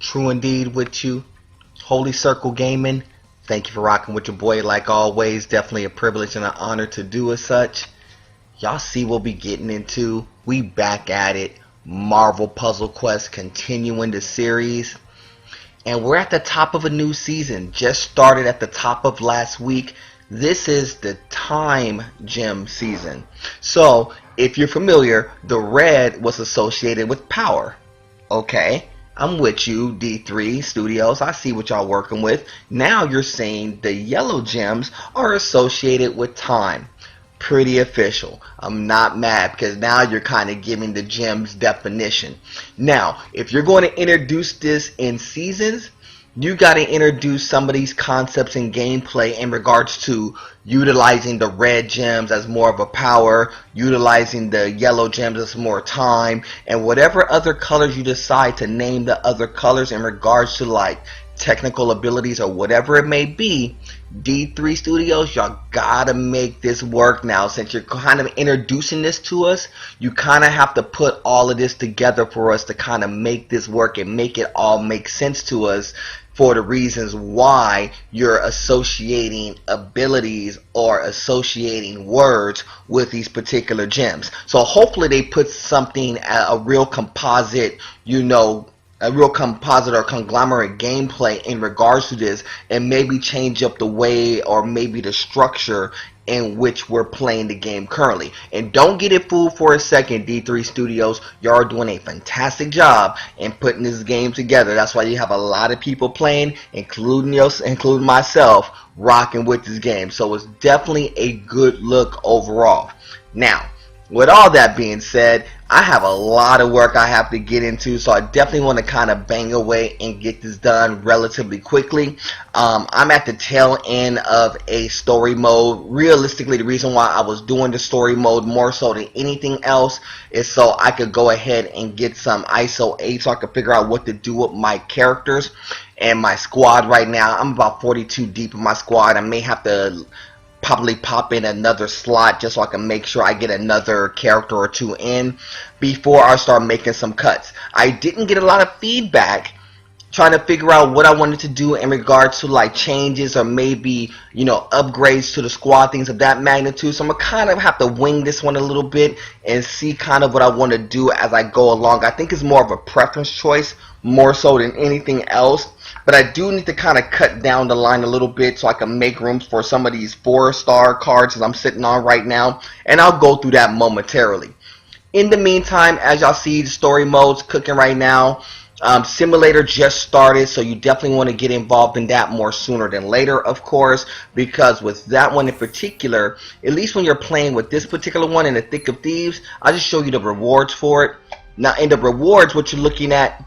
True indeed with you. Holy Circle Gaming, thank you for rocking with your boy like always. Definitely a privilege and an honor to do as such. Y'all see what we getting into. We back at it. Marvel Puzzle Quest continuing the series. And we're at the top of a new season. Just started at the top of last week. This is the Time Gem season. So, if you're familiar, the red was associated with power. Okay, I'm with you, D3 Studios. I see what y'all working with. Now you're saying the yellow gems are associated with time. Pretty official. I'm not mad because now you're kind of giving the gems definition. Now, if you're going to introduce this in seasons, you got to introduce some of these concepts in gameplay in regards to utilizing the red gems as more of a power, utilizing the yellow gems as more time, and whatever other colors you decide to name the other colors in regards to like technical abilities or whatever it may be. D3 Studios, y'all gotta make this work now. Since you're kind of introducing this to us, you kind of have to put all of this together for us to kind of make this work and make it all make sense to us for the reasons why you're associating abilities or associating words with these particular gems. So hopefully they put something, a real composite, a real composite or conglomerate gameplay in regards to this, and maybe change up the way or maybe the structure in which we're playing the game currently. And don't get it fooled for a second, D3 Studios. Y'all are doing a fantastic job in putting this game together. That's why you have a lot of people playing, including myself, rocking with this game. So it's definitely a good look overall. Now, with all that being said, I have a lot of work I have to get into, so I definitely want to kind of bang away and get this done relatively quickly. I'm at the tail end of a story mode. Realistically, the reason why I was doing the story mode more so than anything else is so I could go ahead and get some ISO 8 so I could figure out what to do with my characters and my squad right now. I'm about 42 deep in my squad. I may have to probably pop in another slot just so I can make sure I get another character or two in before I start making some cuts. I didn't get a lot of feedback trying to figure out what I wanted to do in regards to like changes or maybe, upgrades to the squad, things of that magnitude. So I'm gonna kind of have to wing this one a little bit and see kind of what I want to do as I go along. I think it's more of a preference choice more so than anything else. But I do need to kind of cut down the line a little bit so I can make room for some of these 4-star cards that I'm sitting on right now. And I'll go through that momentarily. In the meantime, as y'all see, the story mode's cooking right now. Simulator just started, so you definitely want to get involved in that more sooner than later, of course, because with that one in particular, at least when you're playing with this particular one in the Thick of Thieves, I'll just show you the rewards for it. Now, in the rewards, what you're looking at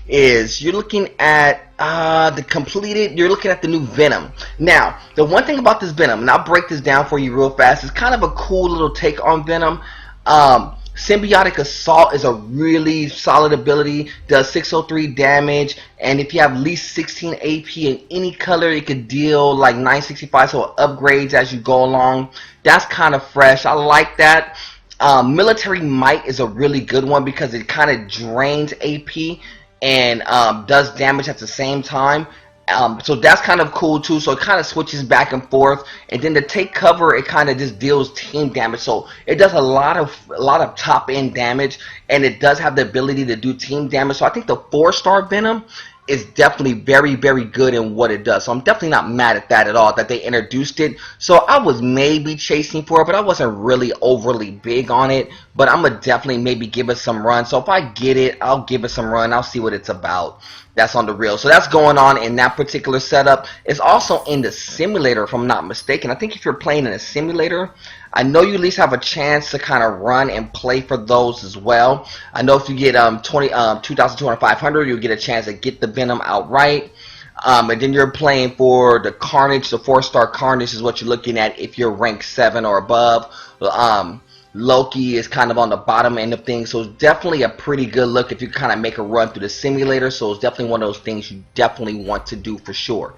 is you're looking at you're looking at the new Venom. Now, the one thing about this Venom, and I'll break this down for you real fast, it's kind of a cool little take on Venom. Symbiotic Assault is a really solid ability, does 603 damage, and if you have at least 16 AP in any color, it could deal like 965, so it upgrades as you go along. That's kind of fresh. I like that. Military Might is a really good one because it kind of drains AP and does damage at the same time. So that's kind of cool too. So it kind of switches back and forth. And then to take cover, it kind of just deals team damage. So it does a lot of top end damage, and it does have the ability to do team damage. So I think the 4-star Venom is definitely very, very good in what it does. So I'm definitely not mad at that at all, that they introduced it. So I was maybe chasing for it, but I wasn't really overly big on it. But I'm going to definitely maybe give it some run. So if I get it, I'll give it some run. I'll see what it's about. That's on the real. So that's going on in that particular setup. It's also in the simulator, if I'm not mistaken. I think if you're playing in a simulator, I know you at least have a chance to kind of run and play for those as well. I know if you get 2,200, you'll get a chance to get the Venom outright. And then you're playing for the Carnage, the 4-star Carnage is what you're looking at if you're rank 7 or above. Loki is kind of on the bottom end of things, so it's definitely a pretty good look if you kind of make a run through the simulator. So it's definitely one of those things you definitely want to do for sure.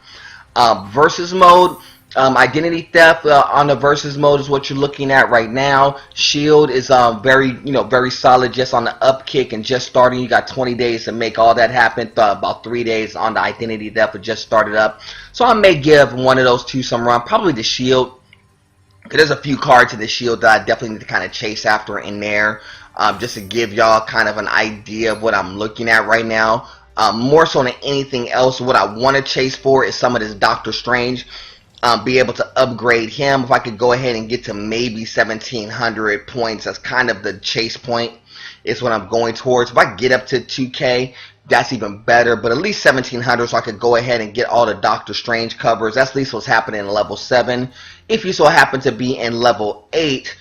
Versus mode. Identity theft on the versus mode is what you're looking at right now. Shield is very solid, just on the upkick and just starting. You got 20 days to make all that happen. About 3 days on the identity theft, it just started up. So I may give one of those two some run, probably the shield. Because there's a few cards in the shield that I definitely need to kind of chase after in there, just to give y'all kind of an idea of what I'm looking at right now. More so than anything else, what I want to chase for is some of this Doctor Strange. Be able to upgrade him. If I could go ahead and get to maybe 1,700 points, that's kind of the chase point. Is what I'm going towards. If I get up to 2K, that's even better. But at least 1,700, so I could go ahead and get all the Doctor Strange covers. That's at least what's happening in level 7. If you so happen to be in level 8,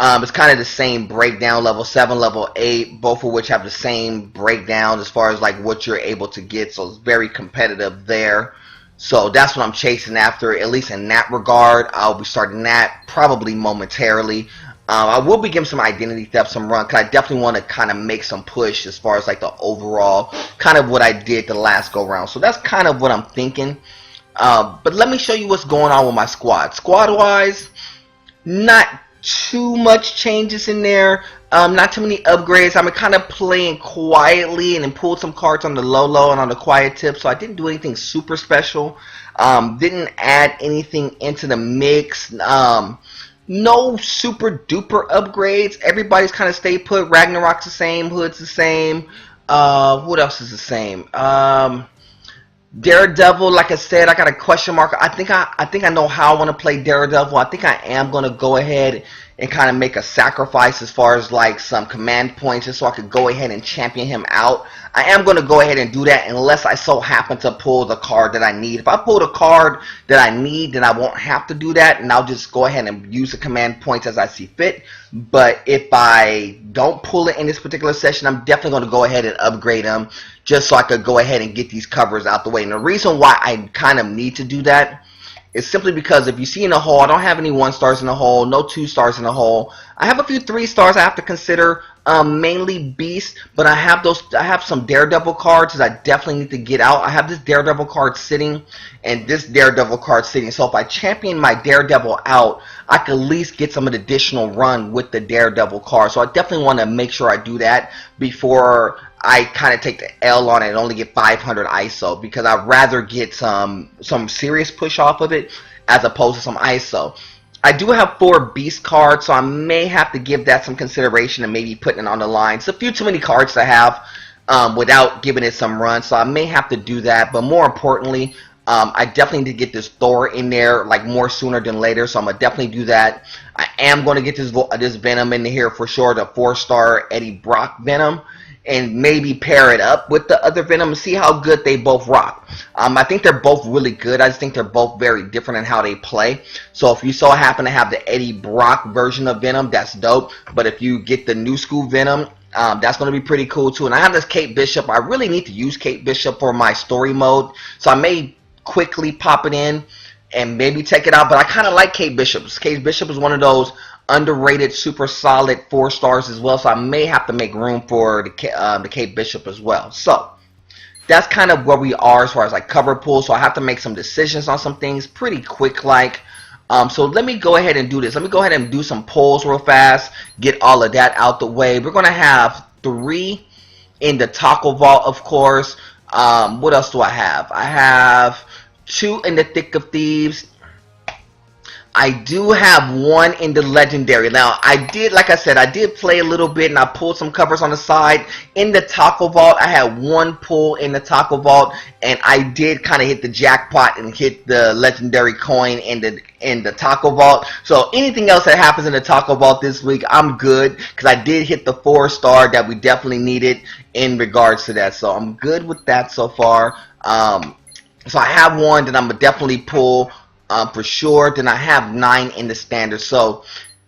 it's kind of the same breakdown. Level 7, level 8, both of which have the same breakdown as far as like what you're able to get. So it's very competitive there. So that's what I'm chasing after, at least in that regard. I'll be starting that probably momentarily. I will be giving some identity theft some run, because I definitely want to kind of make some push as far as like the overall kind of what I did the last go round. So that's kind of what I'm thinking. But let me show you what's going on with my squad. Squad wise, not too much changes in there. Not too many upgrades. I'm kind of playing quietly and then pulled some cards on the low and on the quiet tip. So I didn't do anything super special. Didn't add anything into the mix. No super duper upgrades. Everybody's kind of stay put. Ragnarok's the same. Hood's the same. What else is the same? Daredevil, like I said, I got a question mark. I think I know how I want to play Daredevil. I think I am going to go ahead and kind of make a sacrifice as far as like some command points, just so I could go ahead and champion him out. I am going to go ahead and do that unless I so happen to pull the card that I need. If I pull the card that I need, then I won't have to do that, and I'll just go ahead and use the command points as I see fit. But if I don't pull it in this particular session, I'm definitely going to go ahead and upgrade them, just so I could go ahead and get these covers out the way. And the reason why I kind of need to do that is simply because if you see in the hole, I don't have any 1 stars in the hole, no 2 stars in the hole. I have a few 3 stars I have to consider, mainly Beast, but I have some Daredevil cards that I definitely need to get out. I have this Daredevil card sitting and this Daredevil card sitting. So if I champion my Daredevil out, I can at least get some additional run with the Daredevil card. So I definitely want to make sure I do that before I kind of take the L on it and only get 500 ISO, because I'd rather get some serious push off of it as opposed to some ISO. I do have 4 Beast cards, so I may have to give that some consideration and maybe putting it on the line. It's a few too many cards to have without giving it some run, so I may have to do that. But more importantly, I definitely need to get this Thor in there like more sooner than later, so I'm gonna definitely do that. I am going to get this Venom in here for sure, the 4-star Eddie Brock Venom, and maybe pair it up with the other Venom and see how good they both rock. I think they're both really good. I just think they're both very different in how they play. So if you so happen to have the Eddie Brock version of Venom, that's dope. But if you get the new school Venom, that's going to be pretty cool too. And I have this Kate Bishop. I really need to use Kate Bishop for my story mode, so I may quickly pop it in and maybe take it out. But I kind of like Kate Bishop. Kate Bishop is one of those underrated, super solid 4 stars as well, so I may have to make room for the Kate Bishop as well. So that's kind of where we are as far as like cover pull. So I have to make some decisions on some things pretty quick like. So let me go ahead and do this. Let me go ahead and do some pulls real fast, get all of that out the way. We're going to have 3 in the Taco Vault, of course. What else do I have? I have 2 in the Thick of Thieves. I do have 1 in the Legendary. Now, like I said, I did play a little bit and I pulled some covers on the side. In the Taco Vault, I had 1 pull in the Taco Vault, and I did kind of hit the jackpot and hit the Legendary coin in the Taco Vault. So anything else that happens in the Taco Vault this week, I'm good, because I did hit the 4-star that we definitely needed in regards to that. So I'm good with that so far. So I have 1 that I'm going to definitely pull for sure. Then I have 9 in the standard. So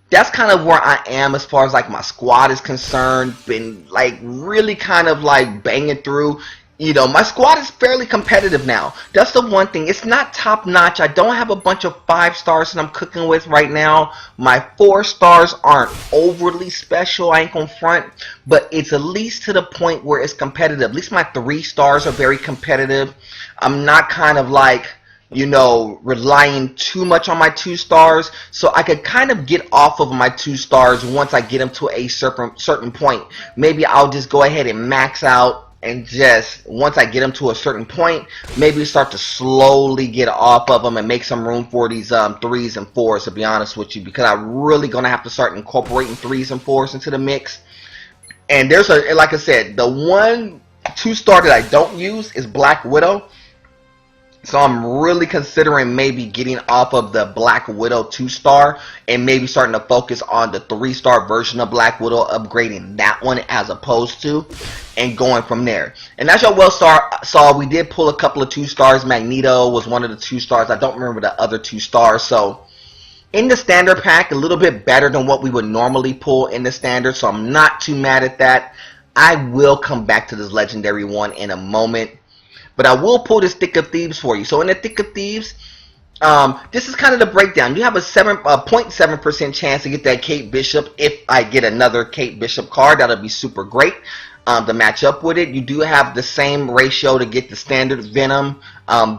that's kind of where I am as far as like my squad is concerned. Been like really kind of like banging through. You know, my squad is fairly competitive now. That's the one thing. It's not top notch. I don't have a bunch of 5 stars that I'm cooking with right now. My 4 stars aren't overly special, I ain't gonna front, but it's at least to the point where it's competitive. At least my 3 stars are very competitive. I'm not kind of like you know, relying too much on my 2 stars, so I could kind of get off of my 2 stars once I get them to a certain point. Maybe I'll just go ahead and max out, and just once I get them to a certain point, maybe start to slowly get off of them and make some room for these 3s and 4s, to be honest with you, because I'm really gonna have to start incorporating 3s and 4s into the mix. And there's like I said, the one 2-star that I don't use is Black Widow. So I'm really considering maybe getting off of the Black Widow 2-star and maybe starting to focus on the 3-star version of Black Widow, upgrading that one as opposed to, and going from there. And as y'all well saw, we did pull a couple of 2-stars. Magneto was one of the 2-stars. I don't remember the other 2-stars. So in the standard pack, a little bit better than what we would normally pull in the standard. So I'm not too mad at that. I will come back to this legendary one in a moment. But I will pull this Thick of Thieves for you. So in the Thick of Thieves, this is kind of the breakdown. You have a 0.7% chance to get that Kate Bishop. If I get another Kate Bishop card, that'll be super great to match up with it. You do have the same ratio to get the standard Venom.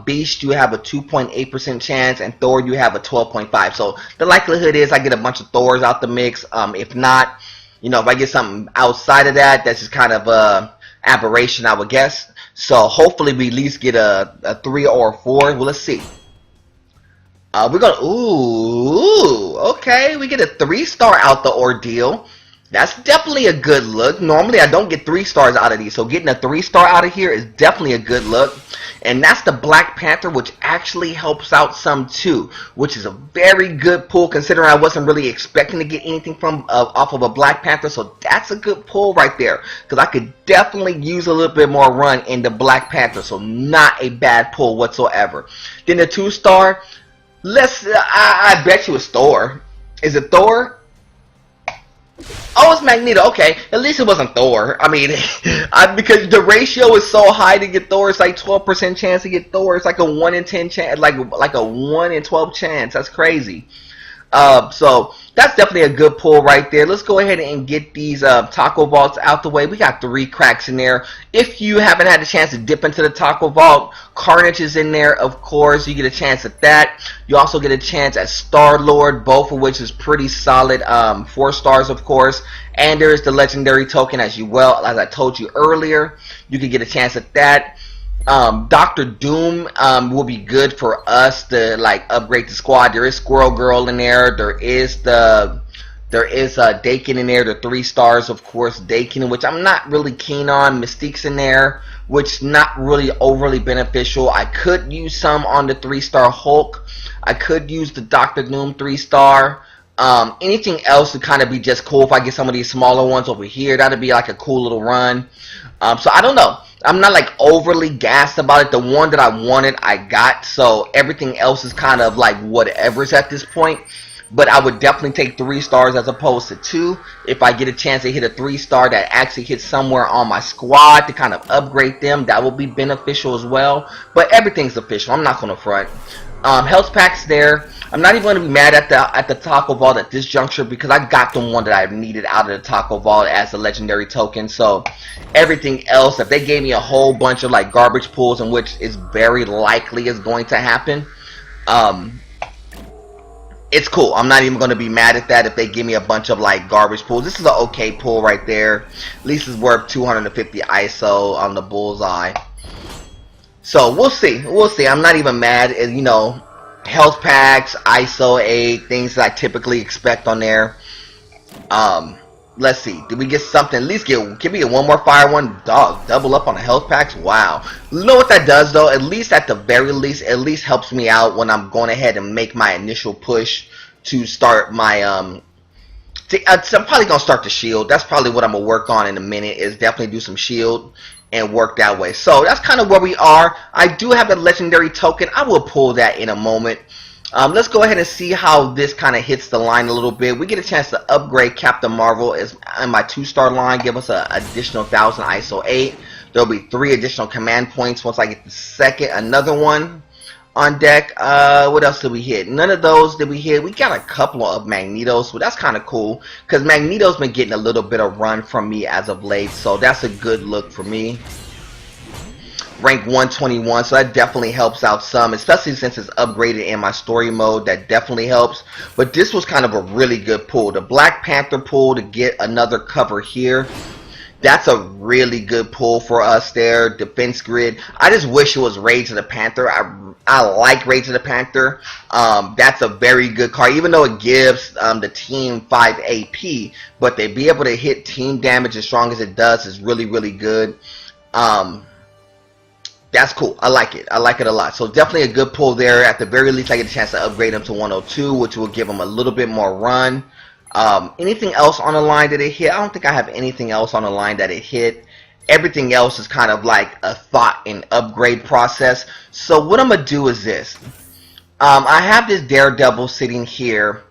Beast, you have a 2.8% chance, and Thor, you have a 12.5%. So the likelihood is I get a bunch of Thors out the mix. If not, you know, if I get something outside of that, that's just kind of a aberration, I would guess. So hopefully we at least get a 3 or a 4. Well, let's see. We're gonna okay. We get a 3-star out the ordeal. That's definitely a good look. Normally I don't get 3 stars out of these, so getting a 3-star out of here is definitely a good look. And that's the Black Panther, which actually helps out some too, which is a very good pull considering I wasn't really expecting to get anything from off of a Black Panther. So that's a good pull right there, because I could definitely use a little bit more run in the Black Panther. So not a bad pull whatsoever. Then the 2-star, I bet you it's Thor. Is it Thor? Oh, it's Magneto. Okay, at least it wasn't Thor. I mean, because the ratio is so high to get Thor. It's like 12% chance to get Thor. It's like a 1 in 10 chance, like a 1 in 12 chance. That's crazy. So that's definitely a good pull right there. Let's go ahead and get these Taco Vaults out the way. We got 3 cracks in there. If you haven't had a chance to dip into the Taco Vault, Carnage is in there, of course. You get a chance at that. You also get a chance at Star-Lord, both of which is pretty solid. 4 stars, of course. And there is the legendary token as I told you earlier. You can get a chance at that. Doctor Doom will be good for us to like upgrade the squad. There is Squirrel Girl in there. There is Dakin in there. The 3 stars, of course. Dakin, which I'm not really keen on. Mystique's in there, which not really overly beneficial. I could use some on the 3-star Hulk. I could use the Doctor Doom 3-star. Anything else would kind of be just cool. If I get some of these smaller ones over here, that'd be like a cool little run. So I don't know. I'm not like overly gassed about it. The one that I wanted, I got. So everything else is kind of like whatever's at this point. But I would definitely take 3 stars as opposed to 2. If I get a chance to hit a 3-star that actually hits somewhere on my squad to kind of upgrade them, that will be beneficial as well. But everything's official. I'm not going to front. Health packs there. I'm not even going to be mad at the Taco Vault at this juncture, because I got the one that I needed out of the Taco Vault as a legendary token. So everything else, if they gave me a whole bunch of like garbage pulls, in which is very likely is going to happen, it's cool. I'm not even going to be mad at that if they give me a bunch of like garbage pulls. This is an okay pull right there. At least it's worth 250 ISO on the bullseye. So we'll see. We'll see. I'm not even mad. You know, health packs, ISO 8, things that I typically expect on there. Let's see. Did we get something? At least give me a 1 more fire one. Dog, double up on the health packs. Wow. You know what that does though? At least at the very least, at least helps me out when I'm going ahead and make my initial push to start my I'm probably gonna start the shield. That's probably what I'm gonna work on in a minute. Is definitely do some shield and work that way. So that's kind of where we are. I do have a legendary token. I will pull that in a moment. Let's go ahead and see how this kind of hits the line a little bit. We get a chance to upgrade Captain Marvel as in my 2-star line, give us an additional 1000 ISO 8. There'll be 3 additional command points once I get the second, another one on deck. What else did we hit? None of those did we hit. We got a couple of Magnetos, so that's kind of cool, because Magneto's been getting a little bit of run from me as of late, so that's a good look for me. rank 121, so that definitely helps out some, especially since it's upgraded in my story mode. That definitely helps. But this was kind of a really good pull. The Black Panther pull to get another cover here. That's a really good pull for us there. Defense grid. I just wish it was Rage of the Panther. I like Rage of the Panther. That's a very good card, even though it gives the team 5 AP. But they be able to hit team damage as strong as it does is really, really good. That's cool. I like it. I like it a lot. So definitely a good pull there. At the very least, I get a chance to upgrade him to 102, which will give him a little bit more run. Anything else on the line that it hit? I don't think I have anything else on the line that it hit. Everything else is kind of like a thought and upgrade process. So what I'm going to do is this. I have this Daredevil sitting here.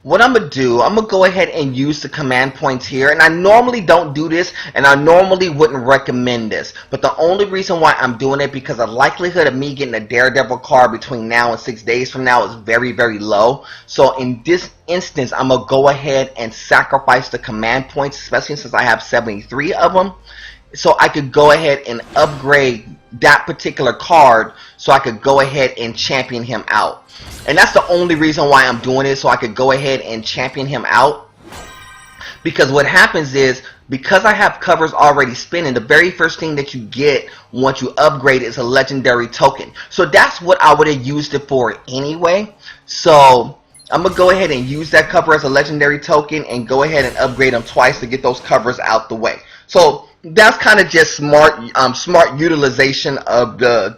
What I'm going to do, I'm going to go ahead and use the command points here. And I normally don't do this, and I normally wouldn't recommend this. But the only reason why I'm doing it, because the likelihood of me getting a Daredevil card between now and 6 days from now is very, very low. So in this instance, I'm going to go ahead and sacrifice the command points, especially since I have 73 of them. So I could go ahead and upgrade that particular card so I could go ahead and champion him out. And that's the only reason why I'm doing it, so I could go ahead and champion him out. Because what happens is, because I have covers already spinning, the very first thing that you get once you upgrade is a legendary token. So that's what I would have used it for anyway. So I'm going to go ahead and use that cover as a legendary token and go ahead and upgrade them twice to get those covers out the way. So that's kind of just smart utilization of the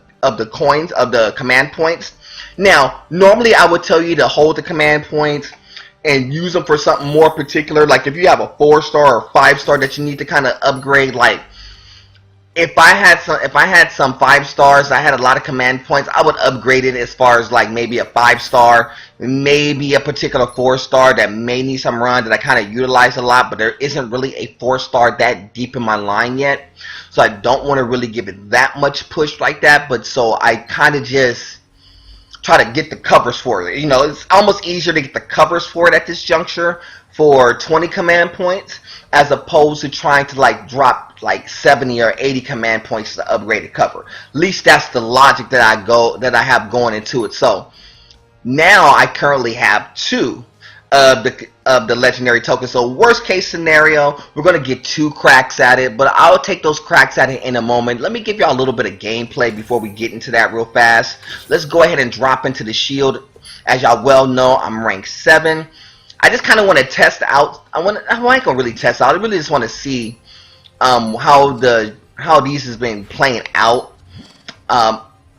coins, of the command points. Now, normally I would tell you to hold the command points and use them for something more particular. Like if you have a 4-star or 5-star that you need to kind of upgrade. Like if I had some 5 stars, I had a lot of command points, I would upgrade it as far as like maybe a 5-star, maybe a particular 4-star that may need some run that I kind of utilize a lot, but there isn't really a 4-star that deep in my line yet. So I don't want to really give it that much push like that, but so I kind of just try to get the covers for it. You know, it's almost easier to get the covers for it at this juncture for 20 command points as opposed to trying to like drop like 70 or 80 command points to upgrade the cover. At least that's the logic that I have going into it. So now I currently have 2 of the legendary tokens. So worst case scenario, we're going to get 2 cracks at it, but I'll take those cracks at it in a moment. Let me give y'all a little bit of gameplay before we get into that real fast. Let's go ahead and drop into the shield. As y'all well know, I'm rank 7. I just kind of want to test out. I ain't gonna really test out. I really just want to see how these has been playing out.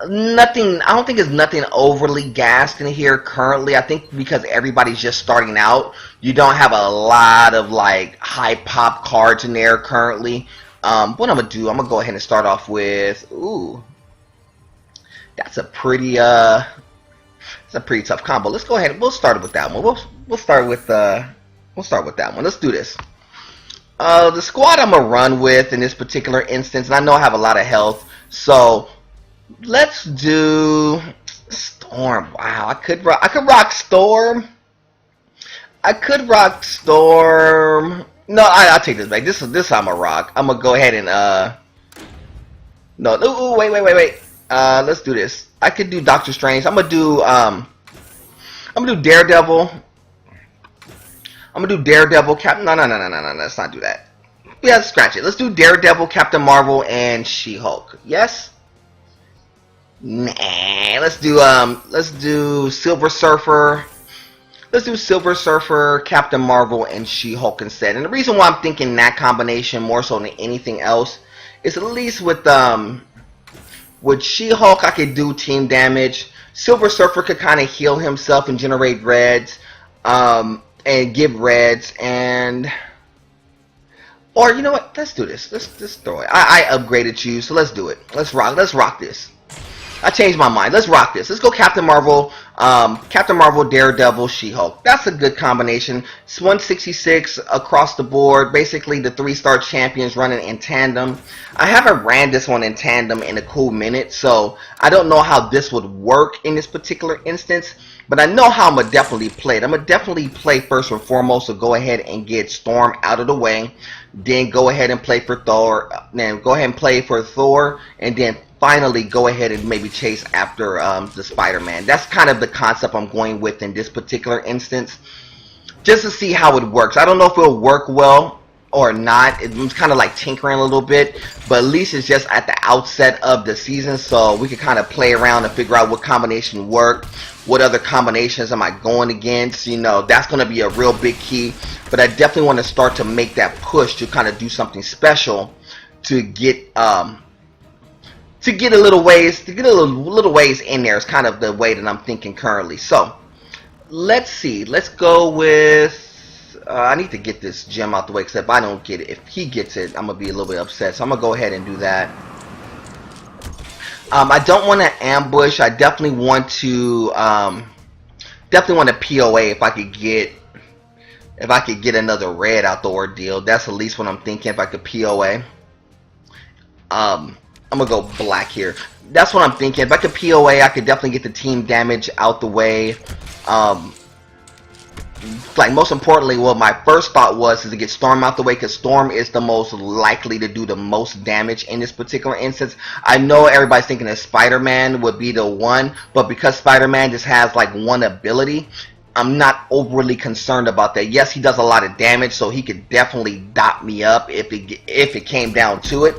Nothing. I don't think there's nothing overly gassed in here currently. I think because everybody's just starting out, you don't have a lot of like high pop cards in there currently. What I'm gonna do, I'm gonna go ahead and start off with. Ooh, that's a pretty tough combo. Let's go ahead. We'll start with that one. We'll start with that one. Let's do this. The squad I'm gonna run with in this particular instance, and I know I have a lot of health, so let's do Storm. Wow, I could rock Storm. I could rock Storm. No, I'll take this back. This I'm a rock. I'm gonna go ahead and no. Ooh, wait. Let's do this. I could do Doctor Strange. I'm gonna do Daredevil. I'm gonna do Daredevil, Captain. No. Let's not do that. Yeah, scratch it. Let's do Daredevil, Captain Marvel, and She-Hulk. Yes. Nah. Let's do Silver Surfer. Let's do Silver Surfer, Captain Marvel, and She-Hulk instead. And the reason why I'm thinking that combination more so than anything else is at least with She-Hulk, I could do team damage. Silver Surfer could kind of heal himself and generate reds, and give reds, or you know what? Let's do this. Let's throw it. I upgraded you, so let's do it. Let's rock this. I changed my mind. Let's rock this. Let's go Captain Marvel, Daredevil, She-Hulk. That's a good combination. It's 166 across the board. Basically, the 3-star champions running in tandem. I haven't ran this one in tandem in a cool minute, so I don't know how this would work in this particular instance. But I know how I'm going to definitely play it. I'm going to definitely play first and foremost, so go ahead and get Storm out of the way. Then go ahead and play for Thor. Then go ahead and play for Thor. And then finally go ahead and maybe chase after the Spider-Man. That's kind of the concept I'm going with in this particular instance, just to see how it works. I don't know if it'll work well or not. It's kind of like tinkering a little bit, but at least it's just at the outset of the season, so we can kind of play around and figure out what combination work, what other combinations am I going against. You know, that's going to be a real big key, but I definitely want to start to make that push to kind of do something special to get a little ways in there. Is kind of the way that I'm thinking currently. So let's see, let's go with I need to get this gem out the way, because if I don't get it, if he gets it, I'm gonna be a little bit upset. So I'm gonna go ahead and do that. I don't want to ambush. I definitely want to POA if I could get another red out the ordeal. That's at least what I'm thinking. If I could POA, I'm gonna go black here. That's what I'm thinking. If I could POA, I could definitely get the team damage out the way. Like, most importantly, what my first thought was is to get Storm out the way, because Storm is the most likely to do the most damage in this particular instance. I know everybody's thinking that Spider-Man would be the one, but because Spider-Man just has like one ability, I'm not overly concerned about that. Yes, he does a lot of damage, so he could definitely dot me up if it came down to it.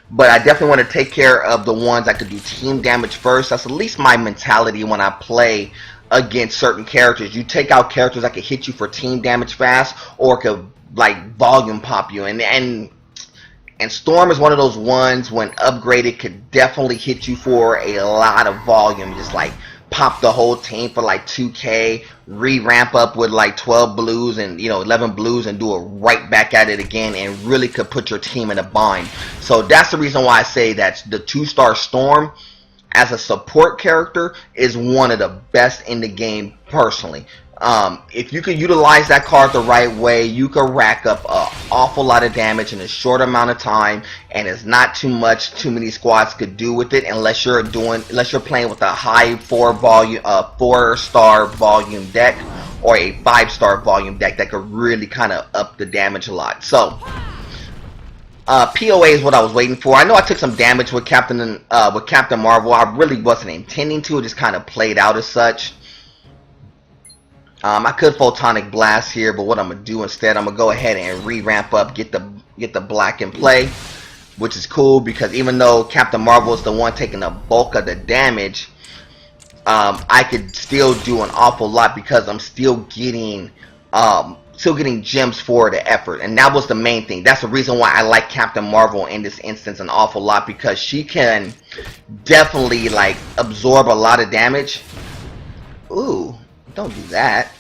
But I definitely want to take care of the ones that could do team damage first. That's at least my mentality when I play against certain characters. You take out characters that could hit you for team damage fast, or could like volume pop you, and Storm is one of those ones, when upgraded, could definitely hit you for a lot of volume. Just like pop the whole team for like 2k, re-ramp up with like 12 blues and 11 blues, and do it right back at it again, and really could put your team in a bind. So that's the reason why I say that the 2-star Storm as a support character is one of the best in the game personally. If you could utilize that card the right way, you could rack up an awful lot of damage in a short amount of time, and it's not too many squads could do with it, unless you're playing with a high 4-star volume deck, or a 5-star volume deck that could really kind of up the damage a lot. So POA is what I was waiting for. I know I took some damage with Captain Marvel. I really wasn't intending to. It just kind of played out as such. I could Photonic Blast here, but what I'm gonna do instead, I'm gonna go ahead and re-ramp up, get the black in play, which is cool, because even though Captain Marvel is the one taking the bulk of the damage, I could still do an awful lot, because I'm still getting gems for the effort. And that was the main thing. That's the reason why I like Captain Marvel in this instance an awful lot, because she can definitely like absorb a lot of damage. Ooh, don't do that.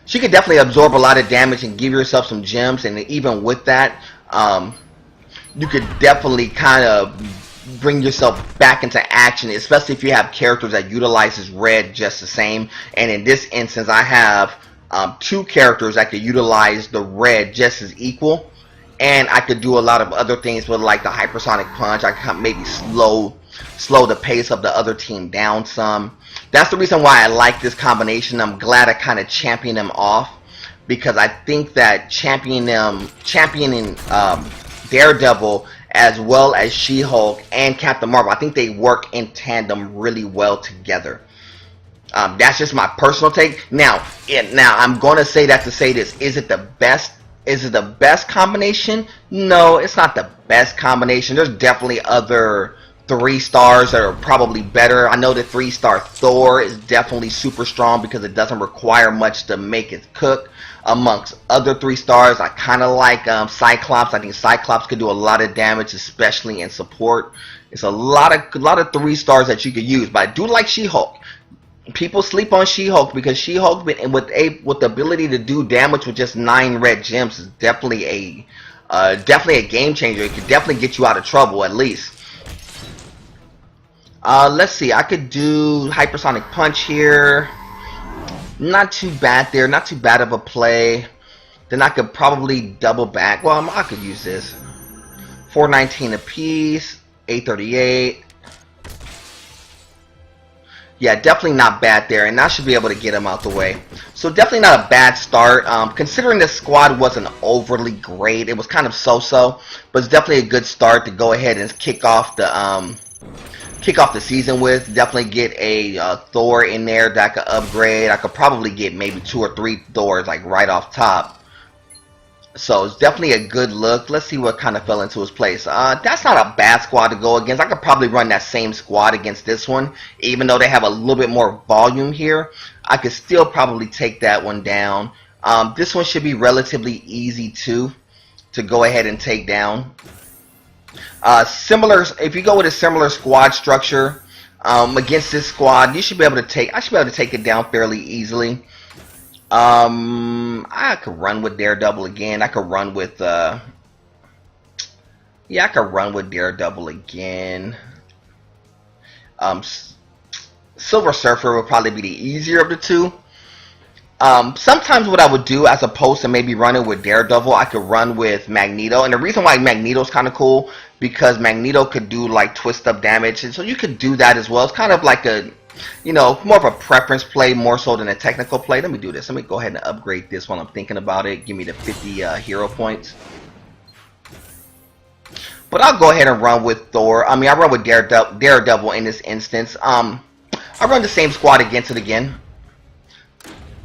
She could definitely absorb a lot of damage and give yourself some gems, and even with that, you could definitely kind of bring yourself back into action, especially if you have characters that utilizes red just the same. And in this instance, I have 2 characters that could utilize the red just as equal, and I could do a lot of other things with like the hypersonic punch. I could maybe slow the pace of the other team down some. That's the reason why I like this combination. I'm glad I kind of championed them off, because I think that championing Daredevil as well as She-Hulk and Captain Marvel, I think they work in tandem really well together. That's just my personal take. Now I'm going to say that to say this: is it the best? Is it the best combination? No, it's not the best combination. There's definitely other 3-stars that are probably better. I know the 3-star Thor is definitely super strong, because it doesn't require much to make it cook. Amongst other 3-stars, I kind of like Cyclops. I think Cyclops could do a lot of damage, especially in support. It's a lot of 3-stars that you could use, but I do like She-Hulk. People sleep on She-Hulk, because She-Hulk with the ability to do damage with just 9 red gems is definitely a game changer. It could definitely get you out of trouble at least. Let's see. I could do Hypersonic Punch here. Not too bad there. Not too bad of a play. Then I could probably double back. Well, I could use this. 419 apiece. 838. Yeah, definitely not bad there, and I should be able to get him out the way. So definitely not a bad start. Considering this squad wasn't overly great, it was kind of so-so, but it's definitely a good start to go ahead and kick off the season with. Definitely get a Thor in there that I could upgrade. I could probably get maybe 2 or 3 Thors like right off top. So it's definitely a good look. Let's see what kind of fell into his place. That's not a bad squad to go against. I could probably run that same squad against this one. Even though they have a little bit more volume here, I could still probably take that one down. This one should be relatively easy too to go ahead and take down. Similar, if you go with a similar squad structure against this squad, you should be able to take. I should be able to take it down fairly easily. I could run with Daredevil again. I could run with yeah, I could run with Daredevil again. Silver Surfer would probably be the easier of the two. Sometimes what I would do, as opposed to maybe running with Daredevil, I could run with Magneto. And the reason why Magneto's kind of cool, because Magneto could do like twist up damage, and so you could do that as well. It's kind of like a, you know, more of a preference play more so than a technical play. Let me do this. Let me go ahead and upgrade this while I'm thinking about it. Give me the 50 hero points. But I'll go ahead and run with Thor. I mean, I run with Daredevil in this instance. I run the same squad against it again.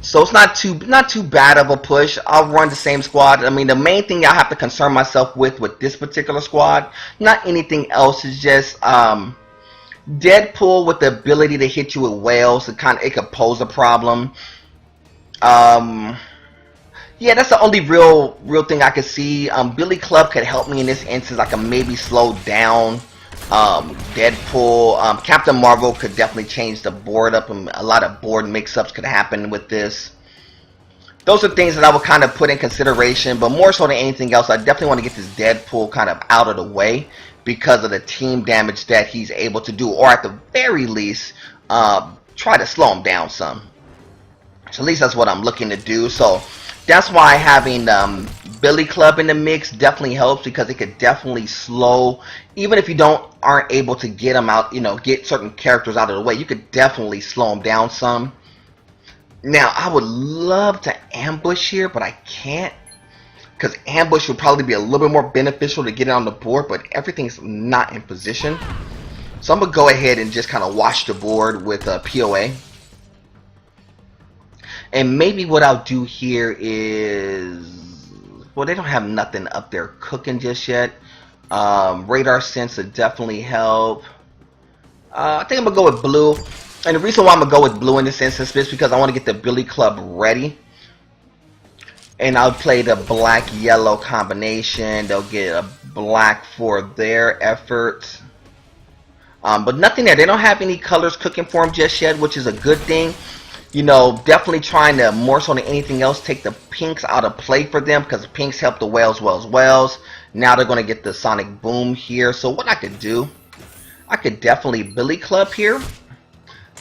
So it's not too bad of a push. I'll run the same squad. I mean, the main thing I have to concern myself with this particular squad, not anything else, is just Deadpool with the ability to hit you with whales. It could pose a problem. Yeah, that's the only real thing I could see. Billy Club could help me in this instance. I could maybe slow down Deadpool. Captain Marvel could definitely change the board up, and a lot of board mix-ups could happen with this. Those are things that I would kind of put in consideration, but more so than anything else, I definitely want to get this Deadpool kind of out of the way because of the team damage that he's able to do, or at the very least, try to slow him down some. So at least that's what I'm looking to do. So that's why having Billy Club in the mix definitely helps, because it could definitely slow, even if you aren't able to get them out, you know, get certain characters out of the way, you could definitely slow them down some. Now I would love to ambush here, but I can't, because ambush would probably be a little bit more beneficial to get it on the board, but everything's not in position. So I'm gonna go ahead and just kind of wash the board with POA. And maybe what I'll do here is, well, they don't have nothing up there cooking just yet. Radar sense would definitely help. I think I'm going to go with blue. And the reason why I'm going to go with blue in this instance is because I want to get the Billy Club ready. And I'll play the black-yellow combination. They'll get a black for their effort. But nothing there. They don't have any colors cooking for them just yet, which is a good thing. You know, definitely trying to, more so than anything else, take the pinks out of play for them, because the pinks help the whales. Now they're going to get the Sonic Boom here. So what I could do, I could definitely Billy Club here.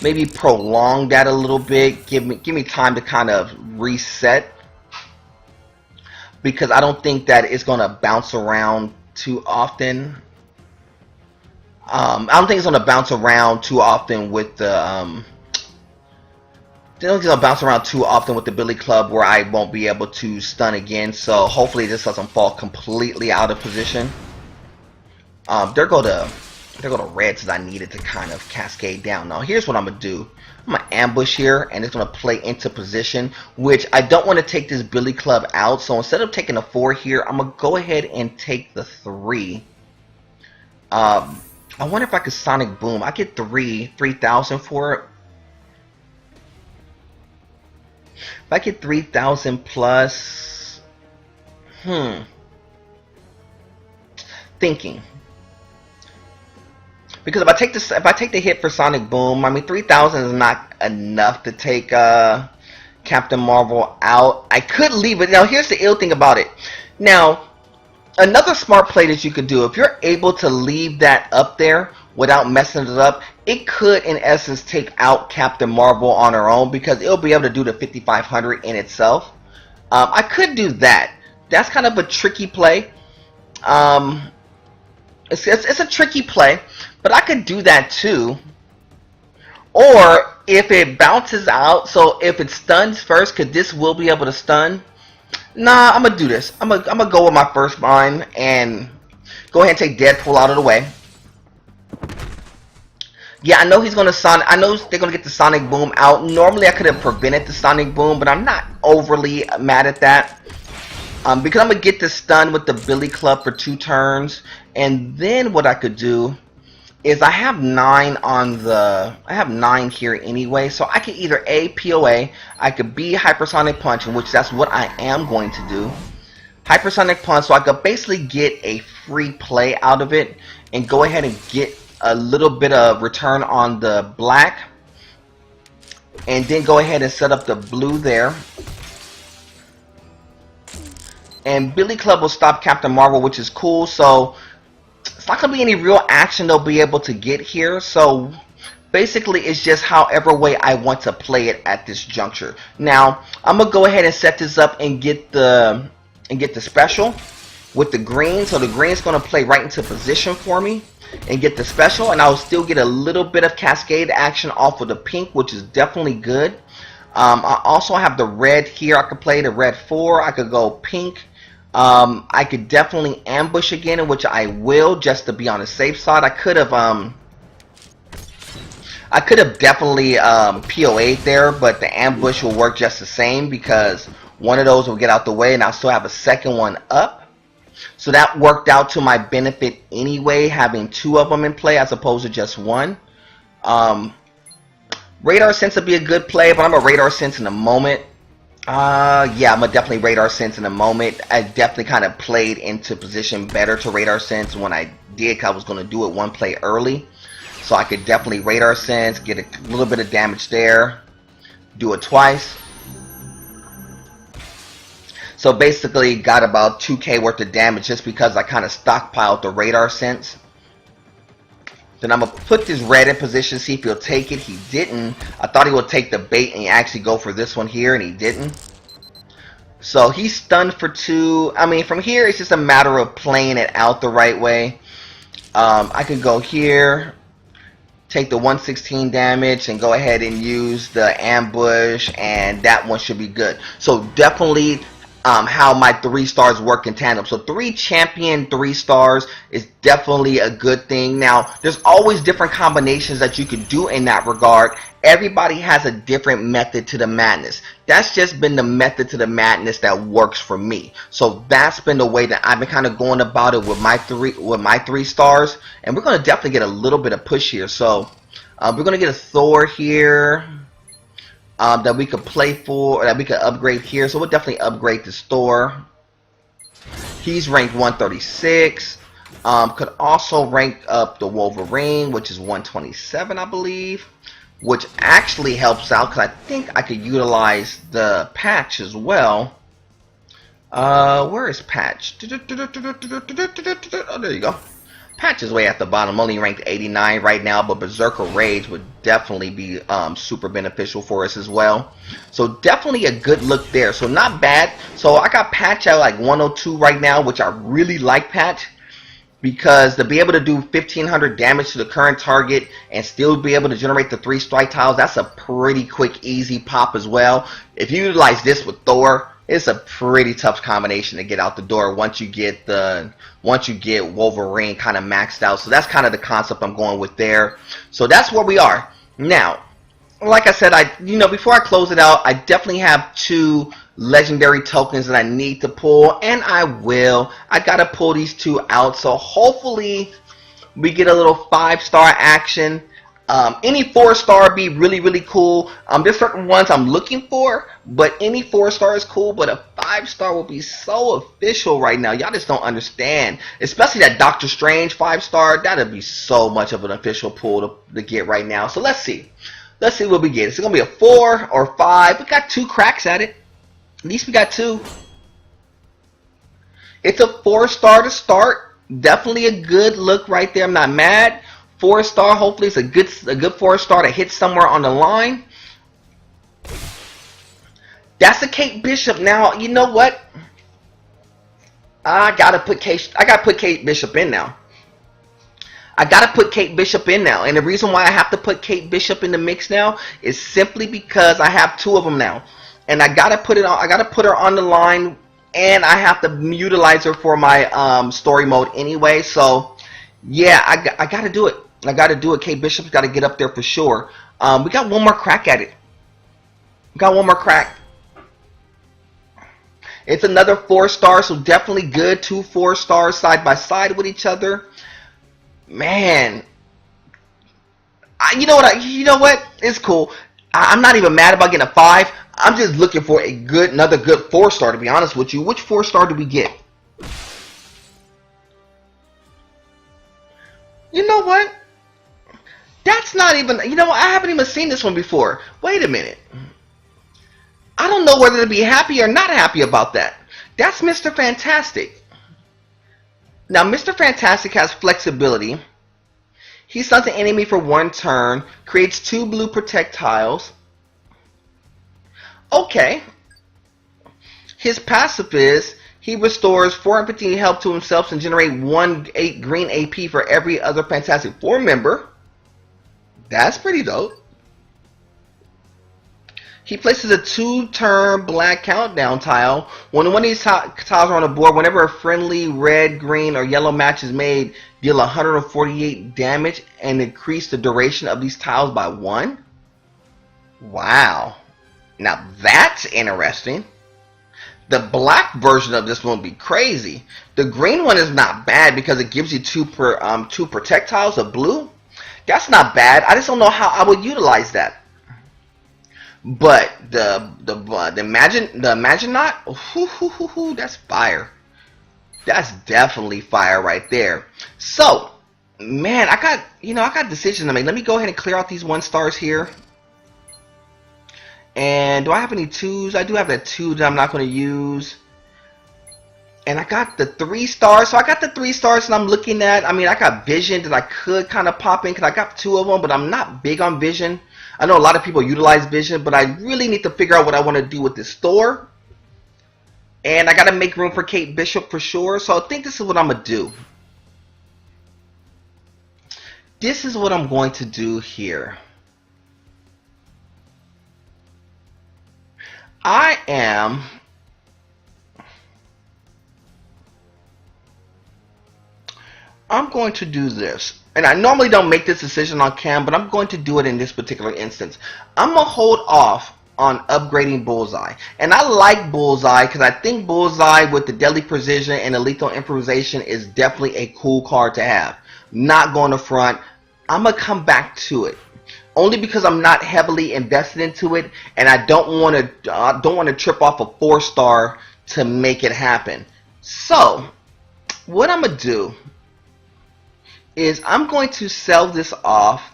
Maybe prolong that a little bit. Give me time to kind of reset, because I don't think that it's going to bounce around too often. I don't think it's going to bounce around too often with the they don't bounce around too often with the Billy Club, where I won't be able to stun again. So hopefully this doesn't fall completely out of position. There go the reds that I needed to kind of cascade down. Now here's what I'm gonna do. I'm gonna ambush here, and it's gonna play into position, which I don't want to take this Billy Club out. So instead of taking a 4 here, I'm gonna go ahead and take the 3. I wonder if I could Sonic Boom. I get 3,000 for it. If I get 3,000 plus, thinking, because if I take the hit for Sonic Boom, I mean 3,000 is not enough to take Captain Marvel out. I could leave it. Now here's the ill thing about it. Now another smart play that you could do, if you're able to leave that up there without messing it up, it could in essence take out Captain Marvel on her own, because it'll be able to do the 5,500 in itself. I could do that. That's kind of a tricky play. It's a tricky play, but I could do that too. Or if it bounces out, so if it stuns first, because this will be able to stun. Nah, I'm gonna do this. I'm gonna go with my first mine and go ahead and take Deadpool out of the way. Yeah, I know he's gonna Sonic. I know they're gonna get the Sonic Boom out. Normally, I could have prevented the Sonic Boom, but I'm not overly mad at that. Because I'm gonna get the stun with the Billy Club for 2 turns, and then what I could do is I have 9 on the. I have 9 here anyway, so I could either A, POA, I could B, Hypersonic Punch, in which that's what I am going to do. Hypersonic Punch, so I could basically get a free play out of it and go ahead and get a little bit of return on the black, and then go ahead and set up the blue there. And Billy Club will stop Captain Marvel, which is cool. So it's not going to be any real action they'll be able to get here. So basically it's just however way I want to play it at this juncture. Now I'm going to go ahead and set this up and get the special with the green. So the green is going to play right into position for me and get the special, and I'll still get a little bit of cascade action off of the pink, which is definitely good. I also have the red here. I could play the red 4. I could go pink. I could definitely ambush again, in which I will, just to be on the safe side. I could have definitely POA'd there, but the ambush will work just the same because one of those will get out the way, and I'll still have a second one up. So that worked out to my benefit anyway, having 2 of them in play as opposed to just 1. Radar Sense would be a good play, but I'm going to Radar Sense in a moment. Yeah, I'm going to definitely Radar Sense in a moment. I definitely kind of played into position better to Radar Sense when I did, because I was going to do it 1 play early. So I could definitely Radar Sense, get a little bit of damage there, do it twice. So basically got about 2k worth of damage just because I kind of stockpiled the Radar Sense. Then I'm going to put this red in position, see if he'll take it. He didn't. I thought he would take the bait and actually go for this one here, and he didn't. So he's stunned for 2. I mean, from here, it's just a matter of playing it out the right way. I could go here, take the 116 damage, and go ahead and use the ambush, and that one should be good. So definitely how my 3 stars work in tandem. So 3 champion 3 stars is definitely a good thing. Now there's always different combinations that you could do in that regard. Everybody has a different method to the madness. That's just been the method to the madness that works for me. So that's been the way that I've been kind of going about it with my 3 stars, and we're going to definitely get a little bit of push here. So we're going to get a Thor here. That we could play for, or that we could upgrade here. So we'll definitely upgrade this Thor. He's ranked 136. Could also rank up the Wolverine, which is 127, I believe. Which actually helps out, because I think I could utilize the patch as well. Where is patch? Oh, there you go. Patch is way at the bottom, only ranked 89 right now, but Berserker Rage would definitely be super beneficial for us as well. So definitely a good look there. So not bad. So I got Patch at like 102 right now, which I really like Patch, because to be able to do 1500 damage to the current target and still be able to generate the 3 strike tiles, that's a pretty quick, easy pop as well. If you utilize this with Thor, it's a pretty tough combination to get out the door once you get Wolverine kind of maxed out. So that's kind of the concept I'm going with there. So that's where we are now. Like I said, before I close it out, I definitely have 2 legendary tokens that I need to pull, and I will. I gotta pull these 2 out. So hopefully we get a little 5-star action. Any 4-star be really, really cool. There's certain ones I'm looking for, but any 4-star is cool, but a 5-star will be so official right now. Y'all just don't understand. Especially that Doctor Strange 5-star. That'd be so much of an official pull to get right now. So let's see. Let's see what we get. Is it going to be a 4 or 5? We got 2 cracks at it. At least we got 2. It's a 4-star to start. Definitely a good look right there. I'm not mad. 4-star, hopefully it's a good 4-star to hit somewhere on the line. That's a Kate Bishop. Now, you know what? I gotta put Kate Bishop in now. I gotta put Kate Bishop in now, and the reason why I have to put Kate Bishop in the mix now is simply because I have two of them now, and I gotta put it on. I gotta put her on the line, and I have to utilize her for my story mode anyway. So yeah, I gotta do it. I gotta do it. Kate Bishop's gotta get up there for sure. We got one more crack at it. We got one more crack. It's another 4-star, so definitely good. 2 4-stars side by side with each other. Man, you know what? It's cool. I'm not even mad about getting a 5. I'm just looking for another good 4-star. To be honest with you, which 4-star do we get? You know what? That's not even. You know what? I haven't even seen this one before. Wait a minute. I don't know whether to be happy or not happy about that. That's Mr. Fantastic. Now, Mr. Fantastic has flexibility. He stuns an enemy for 1 turn, creates 2 blue projectiles. Okay. His passive is he restores 450 health to himself and generate 1 green AP for every other Fantastic Four member. That's pretty dope. He places a 2-turn black countdown tile. When one of these tiles are on the board, whenever a friendly red, green, or yellow match is made, deal 148 damage and increase the duration of these tiles by 1. Wow. Now that's interesting. The black version of this one would be crazy. The green one is not bad because it gives you 2 projectiles of blue. That's not bad. I just don't know how I would utilize that. But the Imaginaut, that's fire. That's definitely fire right there. So, man, I got decisions to make. Let me go ahead and clear out these 1-stars here. And do I have any 2s? I do have a 2 that I'm not going to use. And I got the 3-stars. So I got the 3 stars and I'm looking at. I mean, I got Vision that I could kind of pop in because I got 2 of them, but I'm not big on Vision. I know a lot of people utilize Vision, but I really need to figure out what I want to do with this store. And I got to make room for Kate Bishop for sure. So I think this is what I'm going to do. This is what I'm going to do here. I'm going to do this. And I normally don't make this decision on cam, but I'm going to do it in this particular instance. I'm going to hold off on upgrading Bullseye. And I like Bullseye because I think Bullseye with the Deadly Precision and the Lethal Improvisation is definitely a cool card to have. Not going to front. I'm going to come back to it. Only because I'm not heavily invested into it, and I don't want to trip off a 4-star to make it happen. So, what I'm going to do is I'm going to sell this off.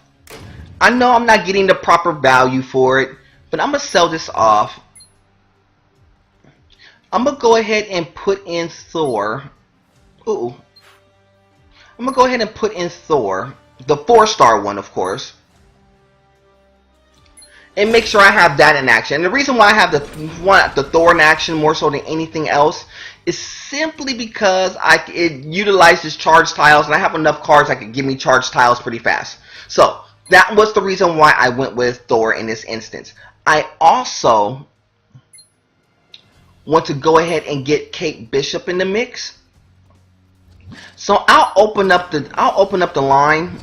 I know I'm not getting the proper value for it, but I'm going to sell this off. I'm going to go ahead and put in Thor. Ooh. I'm going to go ahead and put in Thor, the 4-star one, of course. And make sure I have that in action. And the reason why I have the Thor in action more so than anything else is simply because it utilizes charge tiles, and I have enough cards that could give me charge tiles pretty fast. So that was the reason why I went with Thor in this instance. I also want to go ahead and get Kate Bishop in the mix. So I'll open up the line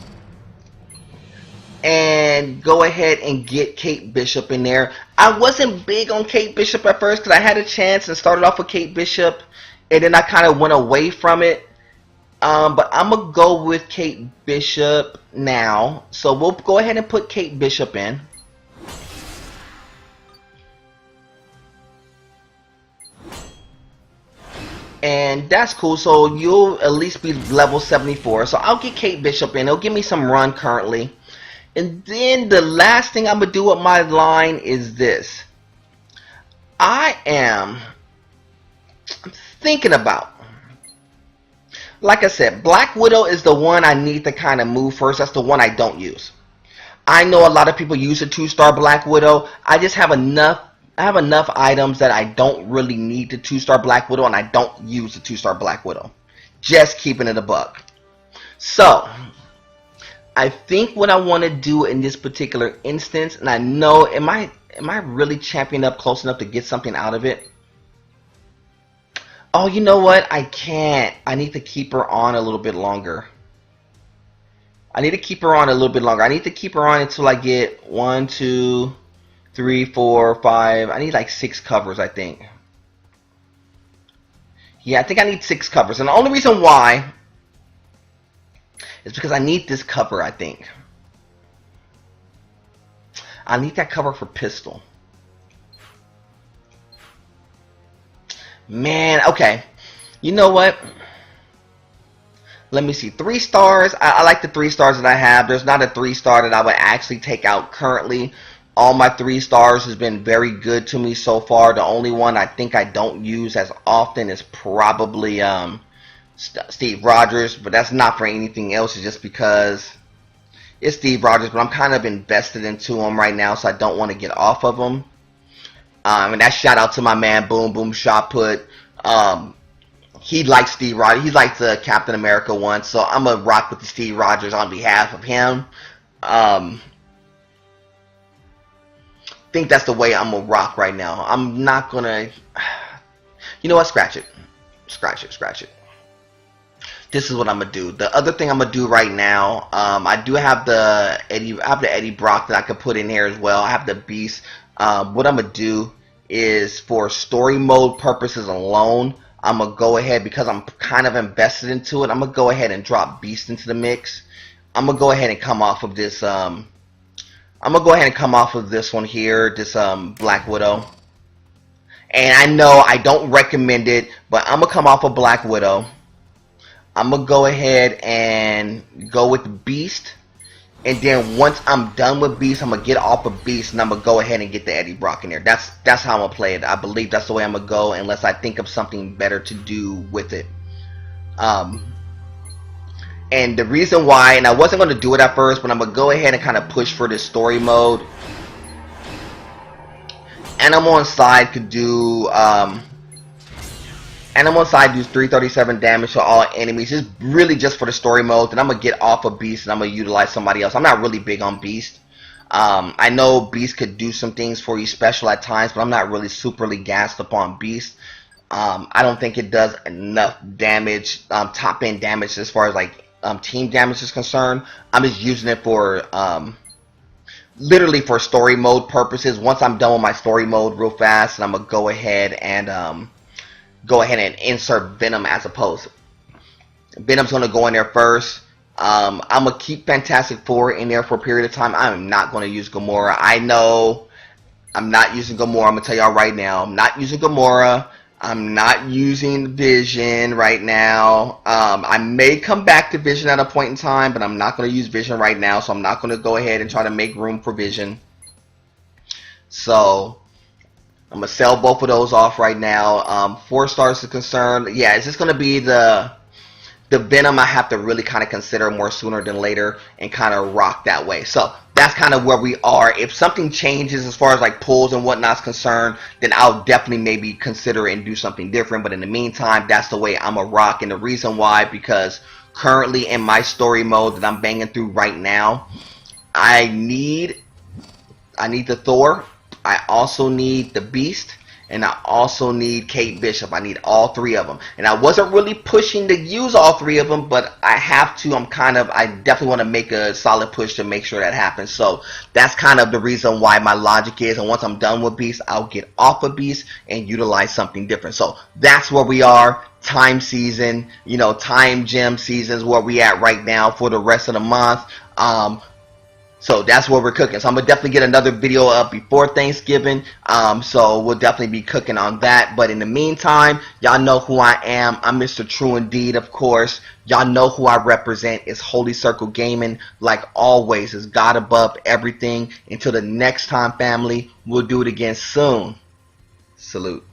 and go ahead and get Kate Bishop in there. I wasn't big on Kate Bishop at first because I had a chance and started off with Kate Bishop, and then I kind of went away from it. But I'm going to go with Kate Bishop now. So we'll go ahead and put Kate Bishop in. And that's cool. So you'll at least be level 74. So I'll get Kate Bishop in. It'll give me some run currently. And then the last thing I'm going to do with my line is this. I'm thinking about, like I said, Black Widow is the one I need to kind of move first. That's the one I don't use. I know a lot of people use a 2-star Black Widow. I just have enough. I have enough items that I don't really need the 2-star Black Widow, and I don't use the 2-star Black Widow. Just keeping it a buck. So I think what I want to do in this particular instance, and I know, am I really championing up close enough to get something out of it? Oh, you know what? I can't. I need to keep her on a little bit longer. I need to keep her on a little bit longer. I need to keep her on until I get 1, 2, 3, 4, 5. I need like 6 covers, I think. Yeah, I think I need 6 covers. And the only reason why is because I need this cover, I think. I need that cover for pistol. Man, okay. You know what? Let me see. 3 stars. I like the 3 stars that I have. There's not a 3-star that I would actually take out currently. All my 3 stars has been very good to me so far. The only one I think I don't use as often is probably Steve Rogers, but that's not for anything else. It's just because it's Steve Rogers, but I'm kind of invested into him right now, so I don't want to get off of him. And that shout out to my man Boom Boom Shot Put. He likes Steve Rogers. He likes the Captain America one, so I'm gonna rock with the Steve Rogers on behalf of him. Think that's the way I'm gonna rock right now. I'm not gonna. You know what? Scratch it. Scratch it. Scratch it. This is what I'm gonna do. The other thing I'm gonna do right now, I do have the Eddie Brock that I could put in here as well. I have the Beast. What I'm gonna do is, for story mode purposes alone, I'm gonna go ahead, because I'm kind of invested into it, I'm gonna go ahead and drop Beast into the mix. I'm gonna go ahead and come off of this. I'm gonna go ahead and come off of this one here, this Black Widow. And I know I don't recommend it, but I'm gonna come off of Black Widow. I'm gonna go ahead and go with Beast. And then once I'm done with Beast, I'm gonna get off of Beast, and I'm gonna go ahead and get the Eddie Brock in there. That's how I'm gonna play it. I believe that's the way I'm gonna go, unless I think of something better to do with it. And the reason why, and I wasn't gonna do it at first, but I'm gonna go ahead and kind of push for this story mode. Animal Inside could do Animal Inside does 337 damage to all enemies. It's really just for the story mode. Then I'm going to get off of Beast and I'm going to utilize somebody else. I'm not really big on Beast. I know Beast could do some things for you special at times, but I'm not really superly gassed upon Beast. I don't think it does enough damage, top end damage, as far as like team damage is concerned. I'm just using it for literally for story mode purposes. Once I'm done with my story mode real fast, and I'm going to go ahead and insert Venom as opposed. Venom's going to go in there first. I'm going to keep Fantastic Four in there for a period of time. I'm not going to use Gamora. I know I'm not using Gamora. I'm going to tell y'all right now. I'm not using Gamora. I'm not using Vision right now. I may come back to Vision at a point in time, but I'm not going to use Vision right now. So I'm not going to go ahead and try to make room for Vision. So I'm going to sell both of those off right now. 4 stars is concerned. Yeah, it's just going to be the Venom I have to really kind of consider more sooner than later and kind of rock that way. So that's kind of where we are. If something changes as far as like pulls and whatnot's concerned, then I'll definitely maybe consider it and do something different. But in the meantime, that's the way I'm a rock. And the reason why, because currently in my story mode that I'm banging through right now, I need the Thor. I also need the Beast, and I also need Kate Bishop. I need all 3 of them. And I wasn't really pushing to use all 3 of them, but I have to. I definitely want to make a solid push to make sure that happens. So that's kind of the reason why my logic is. And once I'm done with Beast, I'll get off of Beast and utilize something different. So that's where we are. Time season, time gem seasons where we at right now for the rest of the month. So that's what we're cooking. So I'm going to definitely get another video up before Thanksgiving. So we'll definitely be cooking on that. But in the meantime, y'all know who I am. I'm Mr. True Indeed, of course. Y'all know who I represent. It's Holy Circle Gaming. Like always, it's God above everything. Until the next time, family, we'll do it again soon. Salute.